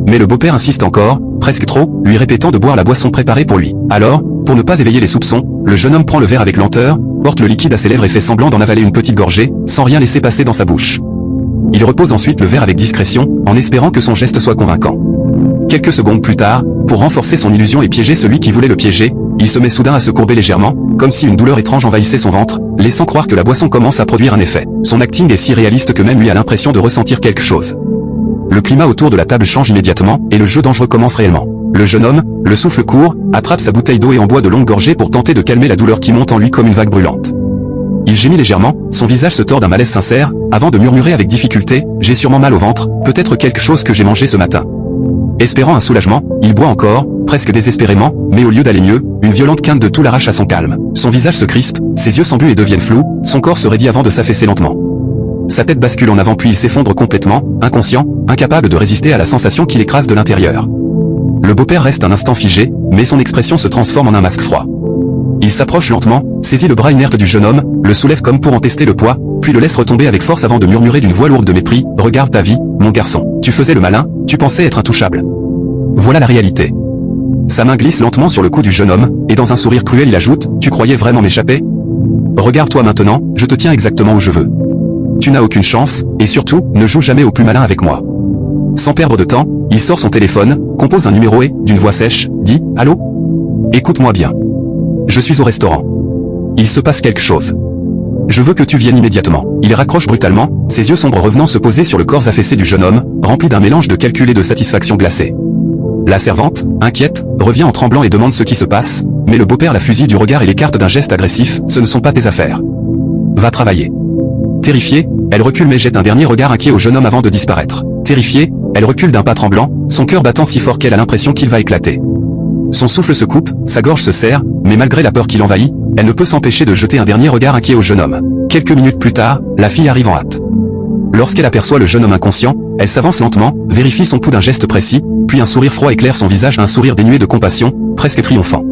Mais le beau-père insiste encore, presque trop, lui répétant de boire la boisson préparée pour lui. Alors, pour ne pas éveiller les soupçons, le jeune homme prend le verre avec lenteur, porte le liquide à ses lèvres et fait semblant d'en avaler une petite gorgée, sans rien laisser passer dans sa bouche. Il repose ensuite le verre avec discrétion, en espérant que son geste soit convaincant. Quelques secondes plus tard, pour renforcer son illusion et piéger celui qui voulait le piéger, il se met soudain à se courber légèrement, comme si une douleur étrange envahissait son ventre, laissant croire que la boisson commence à produire un effet. Son acting est si réaliste que même lui a l'impression de ressentir quelque chose. Le climat autour de la table change immédiatement, et le jeu dangereux commence réellement. Le jeune homme, le souffle court, attrape sa bouteille d'eau et en boit de longues gorgées pour tenter de calmer la douleur qui monte en lui comme une vague brûlante. Il gémit légèrement, son visage se tord d'un malaise sincère, avant de murmurer avec difficulté, « J'ai sûrement mal au ventre, peut-être quelque chose que j'ai mangé ce matin. » Espérant un soulagement, il boit encore, presque désespérément, mais au lieu d'aller mieux, une violente quinte de tout l'arrache à son calme. Son visage se crispe, ses yeux s'embuent et deviennent flous, son corps se raidit avant de s'affaisser lentement. Sa tête bascule en avant puis il s'effondre complètement, inconscient, incapable de résister à la sensation qui l'écrase de l'intérieur. Le beau-père reste un instant figé, mais son expression se transforme en un masque froid. Il s'approche lentement, saisit le bras inerte du jeune homme, le soulève comme pour en tester le poids, puis le laisse retomber avec force avant de murmurer d'une voix lourde de mépris, « Regarde ta vie, mon garçon. Tu faisais le malin, tu pensais être intouchable. Voilà la réalité. » Sa main glisse lentement sur le cou du jeune homme, et dans un sourire cruel il ajoute, « Tu croyais vraiment m'échapper? Regarde-toi maintenant, je te tiens exactement où je veux. Tu n'as aucune chance, et surtout, ne joue jamais au plus malin avec moi. » Sans perdre de temps, il sort son téléphone, compose un numéro et, d'une voix sèche, dit « Allô? Écoute-moi bien. Je suis au restaurant. Il se passe quelque chose. Je veux que tu viennes immédiatement. » Il raccroche brutalement, ses yeux sombres revenant se poser sur le corps affaissé du jeune homme, rempli d'un mélange de calcul et de satisfaction glacée. La servante, inquiète, revient en tremblant et demande ce qui se passe, mais le beau-père la fusille du regard et l'écarte d'un geste agressif, « Ce ne sont pas tes affaires. Va travailler. » Terrifiée, elle recule mais jette un dernier regard inquiet au jeune homme avant de disparaître. Terrifiée, elle recule d'un pas tremblant, son cœur battant si fort qu'elle a l'impression qu'il va éclater. Son souffle se coupe, sa gorge se serre, mais malgré la peur qui l'envahit, elle ne peut s'empêcher de jeter un dernier regard inquiet au jeune homme. Quelques minutes plus tard, la fille arrive en hâte. Lorsqu'elle aperçoit le jeune homme inconscient, elle s'avance lentement, vérifie son pouls d'un geste précis, puis un sourire froid éclaire son visage, un sourire dénué de compassion, presque triomphant.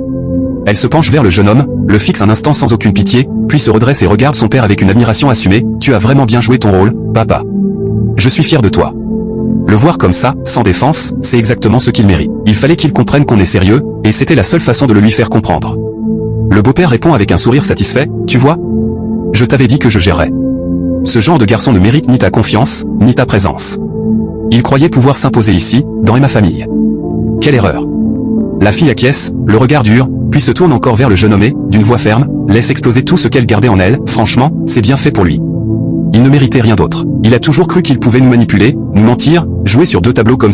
Elle se penche vers le jeune homme, le fixe un instant sans aucune pitié, puis se redresse et regarde son père avec une admiration assumée, « Tu as vraiment bien joué ton rôle, papa. Je suis fier de toi. » Le voir comme ça, sans défense, c'est exactement ce qu'il mérite. Il fallait qu'il comprenne qu'on est sérieux, et c'était la seule façon de le lui faire comprendre. Le beau-père répond avec un sourire satisfait, « Tu vois? Je t'avais dit que je gérerais. Ce genre de garçon ne mérite ni ta confiance, ni ta présence. Il croyait pouvoir s'imposer ici, dans ma famille. Quelle erreur. » La fille acquiesce, le regard dur, puis se tourne encore vers le jeune homme et, d'une voix ferme, laisse exploser tout ce qu'elle gardait en elle. « Franchement, c'est bien fait pour lui. Il ne méritait rien d'autre. Il a toujours cru qu'il pouvait nous manipuler, nous mentir, jouer sur deux tableaux comme